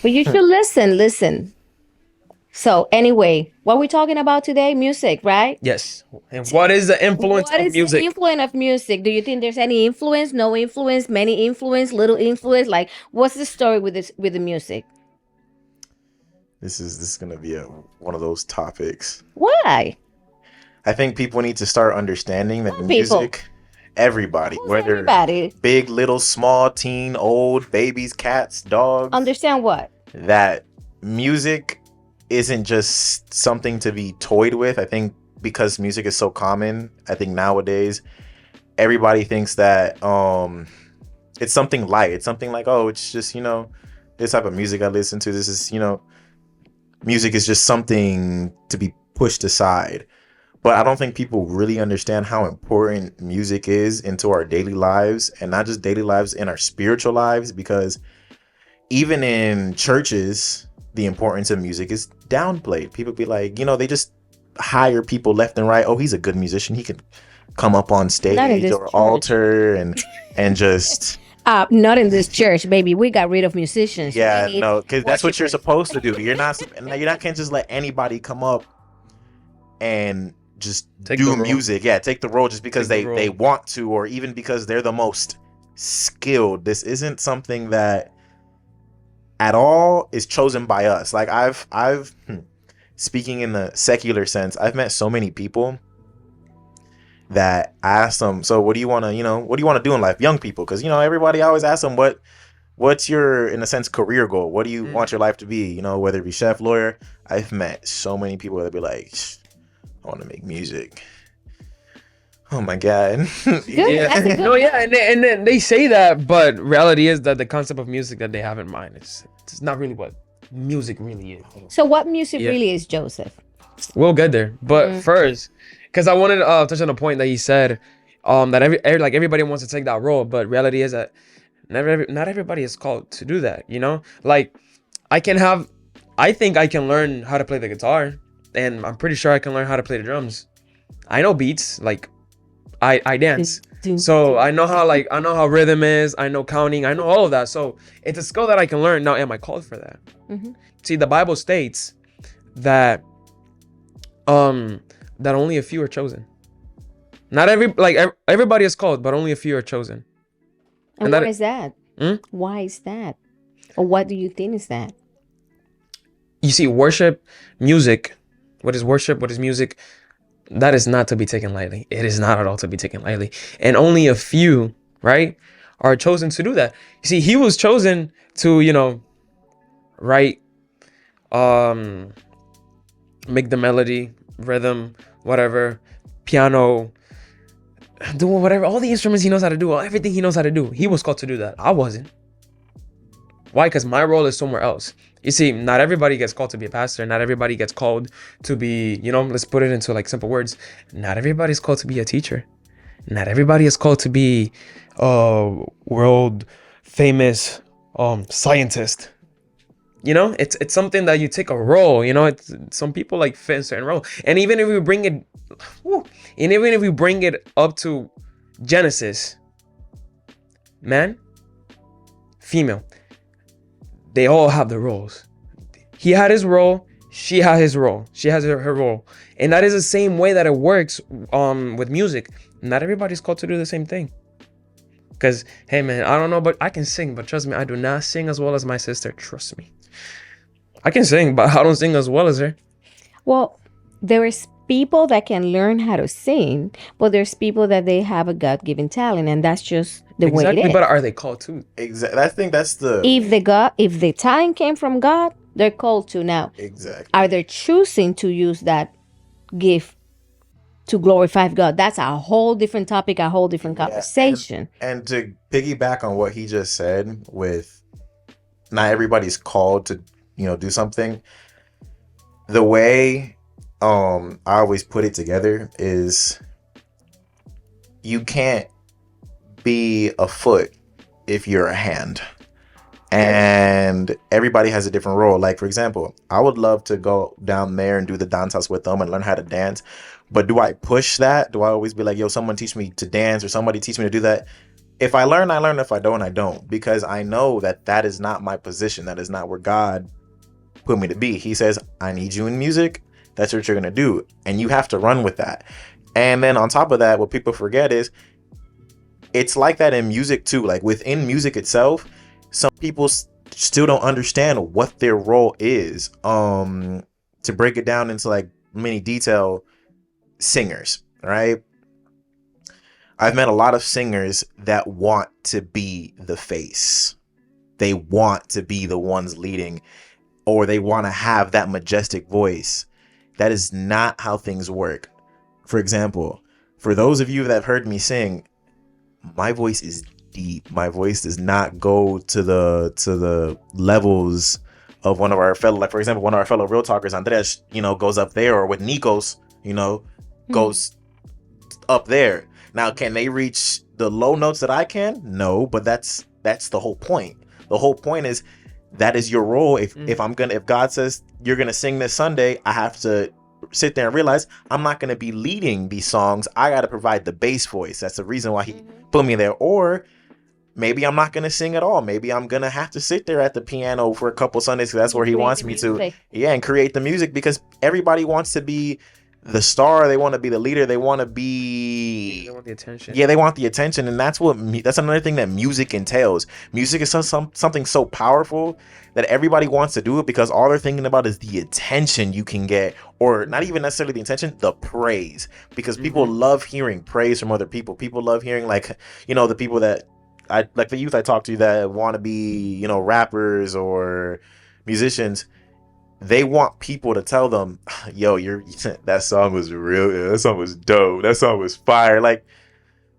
But you should listen. So anyway, what we're talking about today, music, right? Yes. And what is the influence What of is the music? influence of music? Do you think there's any influence, no influence, many influence, little influence? Like, what's the story with this with the music? This is gonna be one of those topics. Why? I think people need to start understanding that What people? music, everybody, Who's whether everybody? big, little, small, teen, old, babies, cats, dogs, Understand what? that music isn't just something to be toyed with. I think because music is so common, I think nowadays everybody thinks that it's something light. It's something like, oh, it's just, this type of music I listen to. This is, music is just something to be pushed aside. But I don't think people really understand how important music is into our daily lives, and not just daily lives, in our spiritual lives, because even in churches, the importance of music is downplayed. People be like, they just hire people left and right. Oh, he's a good musician. He can come up on Not in stage this or church. altar and just Not in this church, baby. We got rid of musicians. yeah, We need no, because that's what you're worshipers. supposed to do. You're not can't just let anybody come up and just Take the do role. music. Yeah, take the role just because Take the they role. want to, or even because they're the most skilled. This isn't something that at all is chosen by us. Like I've speaking in the secular sense, I've met so many people that I ask them, so what do you want to do in life? Young people, because everybody always asks them what's your, in a sense, career goal? What do you want your life to be? Whether it be chef, lawyer. I've met so many people that be like, I want to make music. Oh my God. Good. Yeah. That's a good No, yeah, and then they say that, but reality is that the concept of music that they have in mind it's not really what music really is. So what music Yeah. really is, Joseph? We'll get there, but first, because I wanted to touch on a point that he said, that like everybody wants to take that role, but reality is that not everybody is called to do that. Like I think I can learn how to play the guitar, and I'm pretty sure I can learn how to play the drums. I know beats, like I dance. So I know how rhythm is, I know counting, I know all of that. So it's a skill that I can learn. Now, am I called for that? See, the Bible states that that only a few are chosen. Not everybody is called, but only a few are chosen. And that- why is that? Why is that? Or what do you think is that? You see, worship, music, what is worship, what is music, that is not to be taken lightly. It is not at all to be taken lightly. And only a few, right, are chosen to do that. You see, he was chosen to, write, make the melody, rhythm, whatever, piano, do whatever, all the instruments he knows how to do, everything he knows how to do. He was called to do that. I wasn't. Why? Because my role is somewhere else. You see, not everybody gets called to be a pastor. Not everybody gets called to be, let's put it into like simple words. Not everybody's called to be a teacher. Not everybody is called to be a world famous scientist. It's something that you take a role. It's some people like fit in certain role. And even if we bring it up to Genesis, man, female, they all have the roles. He had his role. She had his role. She has her role. And that is the same way that it works with music. Not everybody's called to do the same thing. Because, hey, man, I don't know, but I can sing. But trust me, I do not sing as well as my sister. Trust me. I can sing, but I don't sing as well as her. Well, there is people that can learn how to sing, but there's people that they have a God-given talent, and that's just the way it is. But are they called to? Exactly. I think that's the If the talent came from God, they're called to. Now, exactly. are they choosing to use that gift to glorify God? That's a whole different topic, a whole different conversation. And to piggyback on what he just said, with not everybody's called to do something. The way I always put it together is, you can't be a foot if you're a hand. And everybody has a different role. Like, for example, I would love to go down there and do the dance house with them and learn how to dance. But do I push that? Do I always be like, yo, someone teach me to dance, or somebody teach me to do that? if I learn, I learn. If I don't, I don't. Because I know that is not my position. That is not where God put me to be. He says, I need you in music. That's what you're going to do. And you have to run with that. And then on top of that, what people forget is it's like that in music too. Like within music itself, some people still don't understand what their role is. To break it down into like many detail, singers, right? I've met a lot of singers that want to be the face. They want to be the ones leading, or they want to have that majestic voice. That is not how things work. For example, for those of you that have heard me sing, my voice is deep. My voice does not go to the levels of one of our fellow, like for example, one of our fellow real talkers, Andres, goes up there, or with Nikos, goes up there. Now, can they reach the low notes that I can? No, but that's the whole point. The whole point is that is your role. If God says you're gonna sing this Sunday, I have to sit there and realize I'm not gonna be leading these songs. I gotta provide the bass voice. That's the reason why he put me there. Or maybe I'm not gonna sing at all. Maybe I'm gonna have to sit there at the piano for a couple Sundays, because that's where he wants me to. Yeah, and create the music, because everybody wants to be the star. They want to be the leader. They want to be. They want the attention. Yeah, they want the attention, and that's another thing that music entails. Music is something so powerful that everybody wants to do it, because all they're thinking about is the attention you can get, or not even necessarily the attention, the praise, because people love hearing praise from other people. People love hearing the people that the youth I talk to that want to be rappers or musicians. They want people to tell them, yo, that song was real. That song was dope. That song was fire.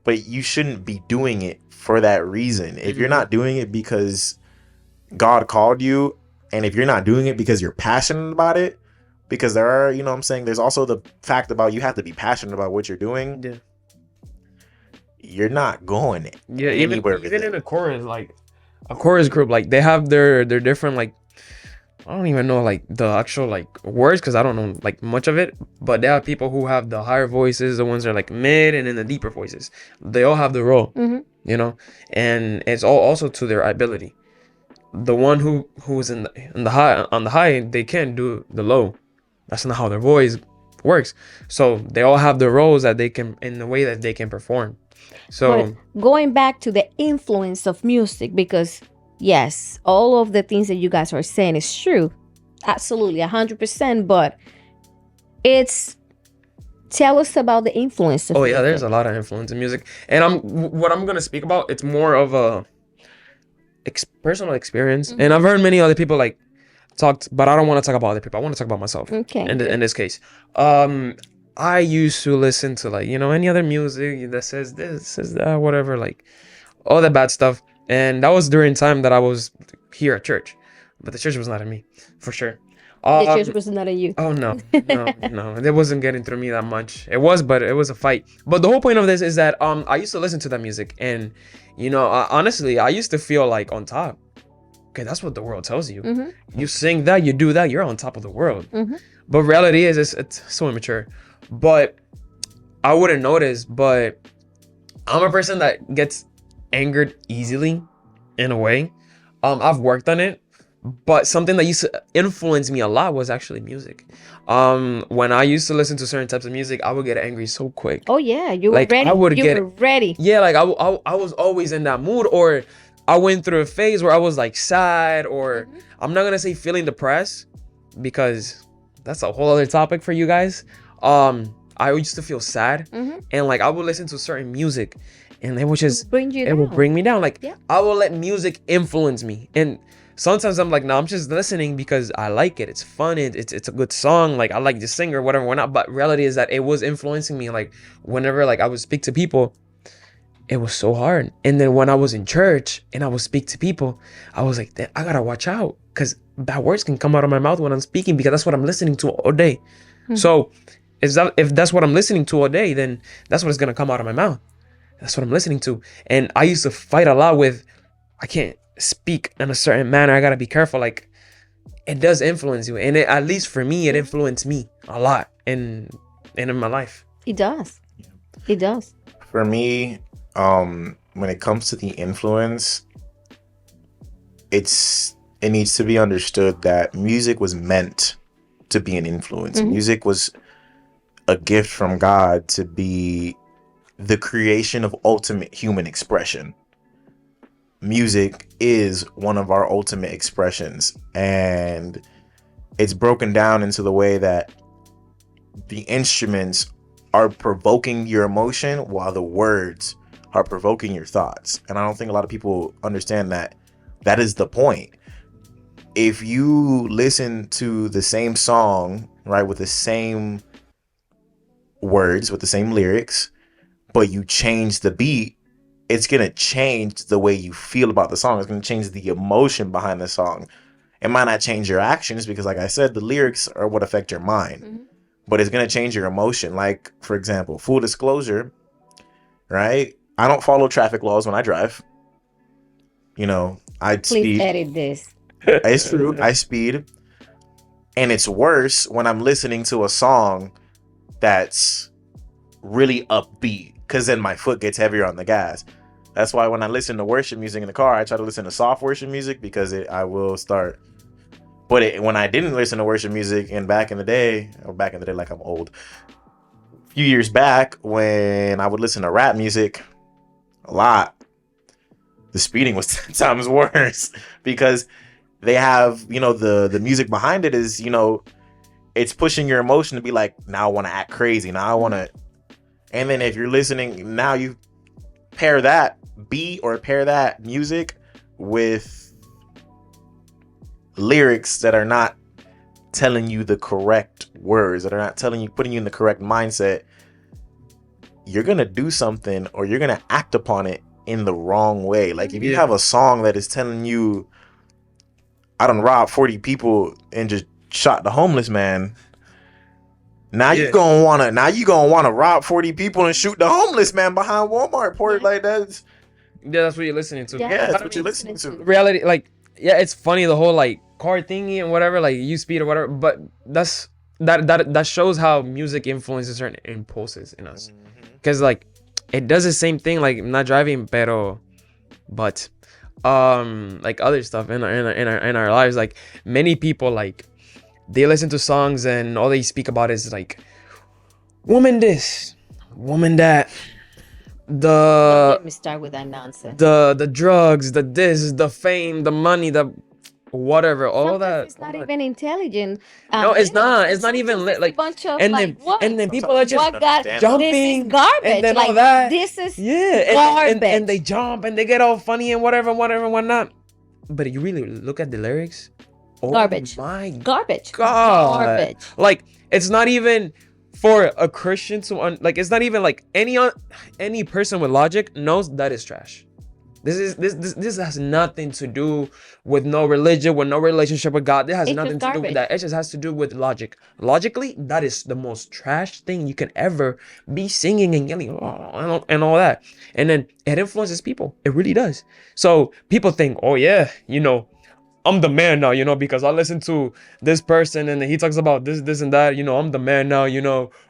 But you shouldn't be doing it for that reason. If you're not doing it because God called you, and if you're not doing it because you're passionate about it, because there are, there's also the fact about you have to be passionate about what you're doing. Yeah. You're not going anywhere. Even in a chorus, like a chorus group, like they have their different I don't even know the actual words, because I don't know much of it, but there are people who have the higher voices, the ones that are mid, and then the deeper voices. They all have the role, and it's all also to their ability. The one who's on the high, they can't do the low. That's not how their voice works. So they all have the roles that they can, in the way that they can perform. So but going back to the influence of music, because yes, all of the things that you guys are saying is true. Absolutely, 100%. But tell us about the influence of music. There's a lot of influence in music. And what I'm going to speak about, it's more of a personal experience. And I've heard many other people talked, but I don't want to talk about other people. I want to talk about myself. Okay. In this case. I used to listen to any other music that says this, says that, whatever, all that bad stuff. And that was during time that I was here at church, but the church was not in me, for sure. The church was not in you. Oh no, it wasn't getting through me that much. It was, but it was a fight. But the whole point of this is that I used to listen to that music, and honestly, I used to feel on top. Okay, that's what the world tells you. You sing that, you do that, you're on top of the world. But reality is, it's so immature. But I wouldn't notice. But I'm a person that gets angered easily, in a way. I've worked on it, but something that used to influence me a lot was actually music. When I used to listen to certain types of music, I would get angry so quick. Oh yeah, you were ready. You were ready. Yeah, I was always in that mood, or I went through a phase where I was sad, or I'm not gonna say feeling depressed, because that's a whole other topic for you guys. I used to feel sad, and I would listen to certain music, and it would just bring you down. It will bring me down. I will let music influence me, and sometimes I'm no, I'm just listening because I like it. It's fun. It's a good song. I like the singer, whatever, whatnot. But reality is that it was influencing me. Whenever I would speak to people, it was so hard. And then when I was in church and I would speak to people, I was I gotta watch out, because bad words can come out of my mouth when I'm speaking, because that's what I'm listening to all day. So if that's what I'm listening to all day, then that's what's gonna come out of my mouth. That's what I'm listening to. And I used to fight a lot with, I can't speak in a certain manner. I gotta be careful. It does influence you, and at least for me, it influenced me a lot in my life. It does. It does. For me, when it comes to the influence, it needs to be understood that music was meant to be an influence. Mhm. Music was a gift from God to be the creation of ultimate human expression. Music is one of our ultimate expressions, and it's broken down into the way that the instruments are provoking your emotion while the words are provoking your thoughts. And I don't think a lot of people understand that that is the point. If you listen to the same song, right, with the same words, with the same lyrics, but you change the beat, it's going to change the way you feel about the song. It's going to change the emotion behind the song. It might not change your actions because, like I said, the lyrics are what affect your mind. Mhm. But it's going to change your emotion. Like, for example, full disclosure, right? I don't follow traffic laws when I drive. You know, I Please speed. edit this. It's true. I speed. And it's worse when I'm listening to a song that's really upbeat, because then my foot gets heavier on the gas. That's why when I listen to worship music in the car, I try to listen to soft worship music, because I will start. But when I didn't listen to worship music, and back in the day, like I'm old, a few years back, when I would listen to rap music a lot, the speeding was 10 times worse, because they have, the music behind it is, it's pushing your emotion to be like, now I want to act crazy. Now I want to. And then if you're listening, now you pair that beat or pair that music with lyrics that are not telling you the correct words, that are not putting you in the correct mindset, you're going to do something, or you're going to act upon it in the wrong way. Like if you have a song that is telling you, I done robbed 40 people and just shot the homeless man, now you gonna wanna rob 40 people and shoot the homeless man behind Walmart port. Like that's that's what you're listening to. that's what you're listening to. Reality, like, yeah, it's funny, the whole like car thingy and whatever, like you speed or whatever, but that shows how music influences certain impulses in us, because like it does the same thing, like not driving, but like other stuff in our lives. Like many people, like they listen to songs and all they speak about is like woman this, woman that, Don't the let me start with that nonsense. the drugs, the this, the fame, the money, the whatever, all Sometimes that. it's not even intelligent. No, it's not. lyrics. It's not even Sometimes it's like a bunch of and like then what? and then people are just What God? This is jumping garbage. and then like all that. this is Yeah, garbage. and they jump and they get all funny and whatever, whatnot. But you really look at the lyrics. Oh Garbage. my Garbage. God. Garbage. Like it's not even for a Christian to like. It's not even like any person with logic knows that is trash. This has nothing to do with no religion, with no relationship with God. This has It's nothing just to do with garbage. that. It just has to do with logic. Logically, that is the most trash thing you can ever be singing and yelling and all that. And then it influences people. It really does. So people think, oh yeah, I'm the man now, because I listen to this person and he talks about this and that, I'm the man now,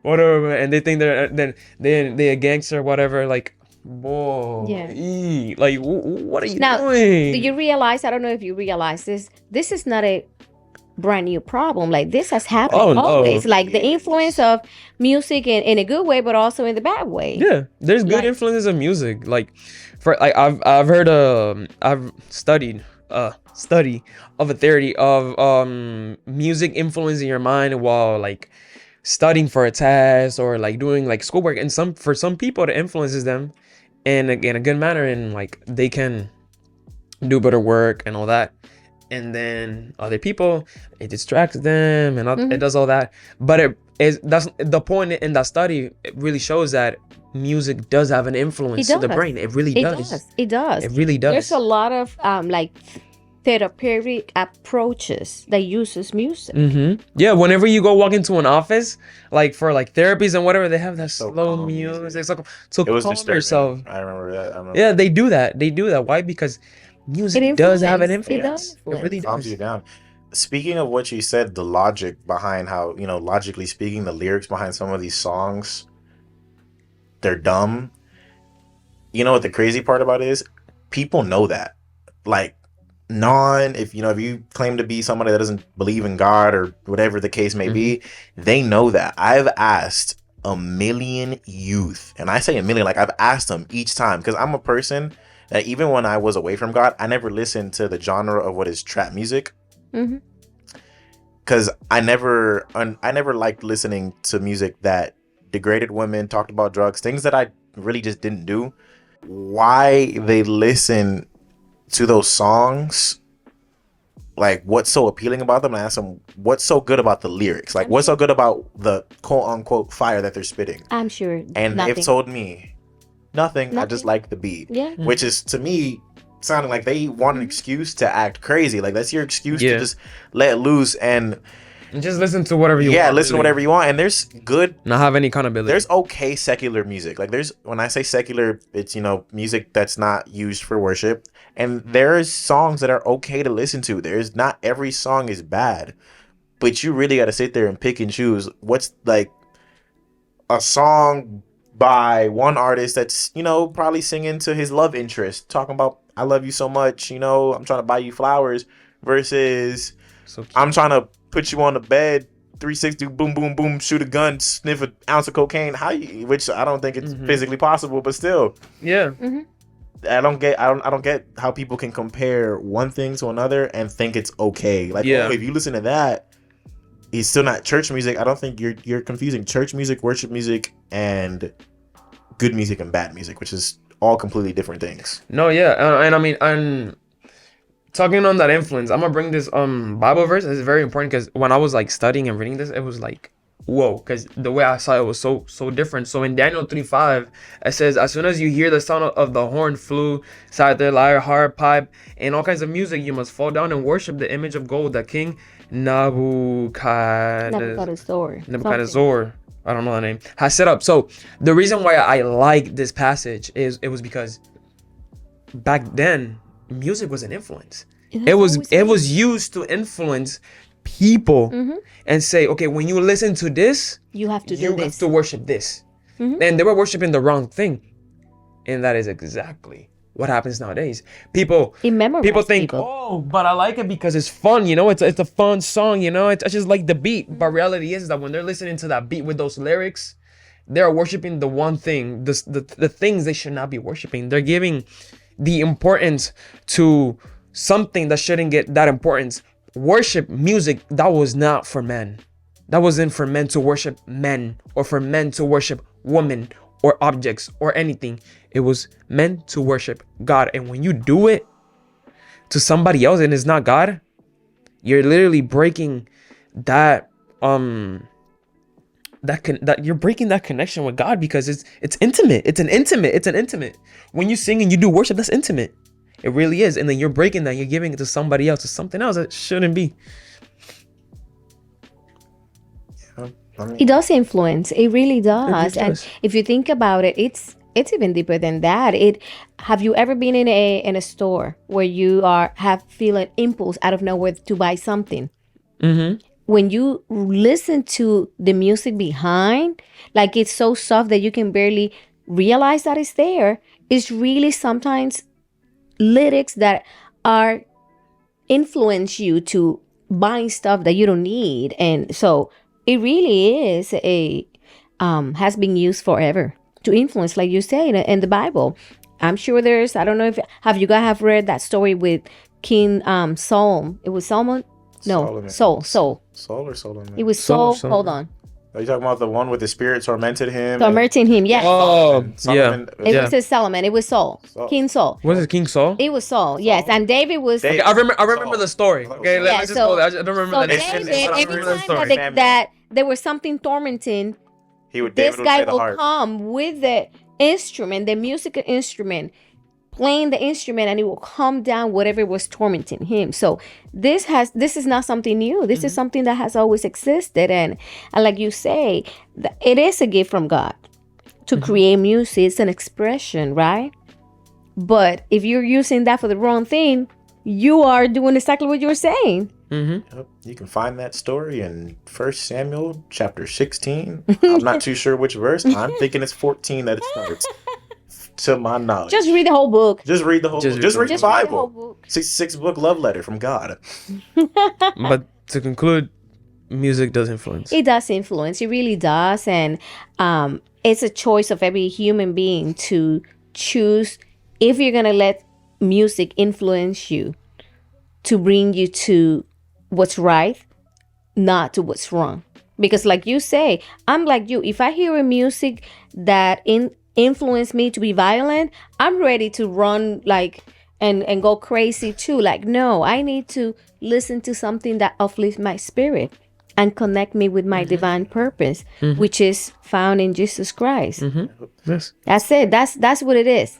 whatever, and they think they're a gangster, whatever, like, boy, Yeah. like, what are you Now, doing? do you realize? I don't know if you realize this. This is not a brand new problem. Like this has happened Oh, no. always. Like the influence of music in a good way, but also in the bad way. Yeah, there's good Like- influences of music. Like, for like I've heard I've studied study of a theory of music influencing your mind while like studying for a test or like doing like schoolwork, and for some people it influences them in a good manner, and like they can do better work and all that. And then other people, it distracts them and it does all that. But that's the point in that study. It really shows that music does have an influence to the brain. It really does. It does. It really does. There's a lot of like therapeutic approaches that uses music. Yeah, whenever you go walk into an office, like for like therapies and whatever, they have that So slow calm music. music. So It was calm disturbing. yourself. I remember that. Yeah, they do that. Why? Because music It does have an influence. It influence. does It really Calms does. you down. Speaking of what you said, the logic behind how, logically speaking, the lyrics behind some of these songs, they're dumb. you know what the crazy part about it is? People know that. Like, if you claim to be somebody that doesn't believe in God or whatever the case may be, they know that. I've asked a million youth, and I say a million, like I've asked them each time, because I'm a person that even when I was away from God, I never listened to the genre of what is trap music. Because I never liked listening to music that degraded women, talked about drugs, things that I really just didn't do. Why they listen to those songs, like what's so appealing about them, and ask them what's so good about the lyrics, like what's so good about the quote unquote fire that they're spitting. I'm sure. And they've told me nothing. I just like the beat. Yeah. Which is, to me, sounding like they want an excuse to act crazy. Like, that's your excuse to just let loose and just listen to whatever you want. Yeah, listen to whatever you want. And there's good, not have any accountability. There's okay secular music. Like, when I say secular, it's, music that's not used for worship. And there's songs that are okay to listen to. There's not every song is bad. But you really got to sit there and pick and choose what's like a song by one artist that's, probably singing to his love interest, talking about, I love you so much, I'm trying to buy you flowers, versus I'm trying to put you on the bed, 360, boom, boom, boom, shoot a gun, sniff an ounce of cocaine. Which I don't think it's physically possible, but still. Yeah. I don't get how people can compare one thing to another and think it's okay. Like, if you listen to that, it's still not church music. I don't think you're confusing church music, worship music, and good music and bad music, which is all completely different things. No, yeah, and I mean, and talking on that influence, I'm gonna bring this Bible verse. It's very important because when I was like studying and reading this, it was like, whoa, because the way I saw it was so different. So in Daniel 3:5, it says, as soon as you hear the sound of the horn, flute, scythe, lyre, harp, pipe, and all kinds of music, you must fall down and worship the image of gold that King Nebuchadnezzar, I don't know the name, has set up. So the reason why I like this passage is it was because back then music was an influence. It was used to influence people and say, okay, when you listen to this, you have to worship this. And they were worshiping the wrong thing, and that is exactly what happens nowadays. People think, oh, but I like it because it's fun, it's a fun song, it's just like the beat. But reality is that when they're listening to that beat with those lyrics, they're worshiping the one thing, the things they should not be worshiping. They're giving the importance to something that shouldn't get that importance. Worship music, that was not for men. That wasn't for men to worship men, or for men to worship women or objects or anything. It was meant to worship God. And when you do it to somebody else and it's not God, you're literally breaking that you're breaking that connection with God, because it's intimate. It's an intimate. When you sing and you do worship, that's intimate. It really is. And then you're breaking that, you're giving it to somebody else, to something else that shouldn't be. It does influence. It really does. And if you think about it, it's even deeper than that. Have you ever been in a store where you feel an impulse out of nowhere to buy something? When you listen to the music behind, like it's so soft that you can barely realize that it's there. It's really sometimes lyrics that are influence you to buying stuff that you don't need. And so it really is has been used forever to influence, like you say, in the Bible. I'm sure I don't know have you guys have read that story with King Saul? It was Solomon? No, Saul. Saul or Solomon? It was Saul. Hold on. Are you talking about the one with the spirit tormented him? Yes. Oh, Solomon, yeah. It was Solomon. It was Saul. King Saul. Was it King Saul? It was Saul, yes. And David was... Okay, I remember the story. Okay, let's just go there. I don't remember the name. David, every time that there was something tormenting, this guy will come with the instrument, the musical instrument, playing the instrument, and it will calm down whatever was tormenting him. So this is not something new. This is something that has always existed, and like you say, it is a gift from God to create music. It's an expression, right? But if you're using that for the wrong thing, you are doing exactly what you're saying. Yep. You can find that story in 1 Samuel chapter 16. I'm not too sure which verse. I'm thinking it's 14 that it starts. to my knowledge. Just read the whole book. Just read the whole book. Just read the Just read the whole Bible. book. 6 book love letter from God. But to conclude, music does influence. It does influence. It really does. And it's a choice of every human being to choose if you're going to let music influence you to bring you to what's right, not to what's wrong. Because like you say, I'm like you. If I hear a music that influence me to be violent, I'm ready to run like and go crazy too. Like, no, I need to listen to something that uplifts my spirit and connect me with my divine purpose, which is found in Jesus Christ. Yes. That's it. That's what it is.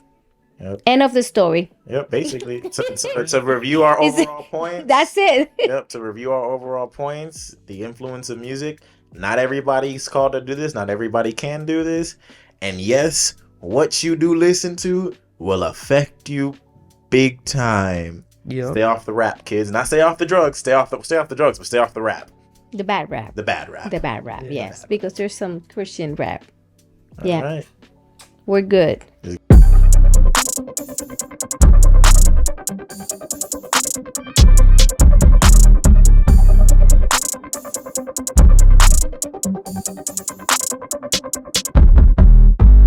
Yep. End of the story. Yep, basically. To review our overall points. That's it. Yep, to review our overall points, the influence of music. Not everybody's called to do this. Not everybody can do this. And yes, what you do listen to will affect you big time. Yeah. Stay off the rap, kids. Not stay off the drugs. Stay off the drugs, but stay off the rap. The bad rap. The bad rap. The bad rap, Yeah, yes. bad Because there's some Christian rap. All Yeah. right. We're good.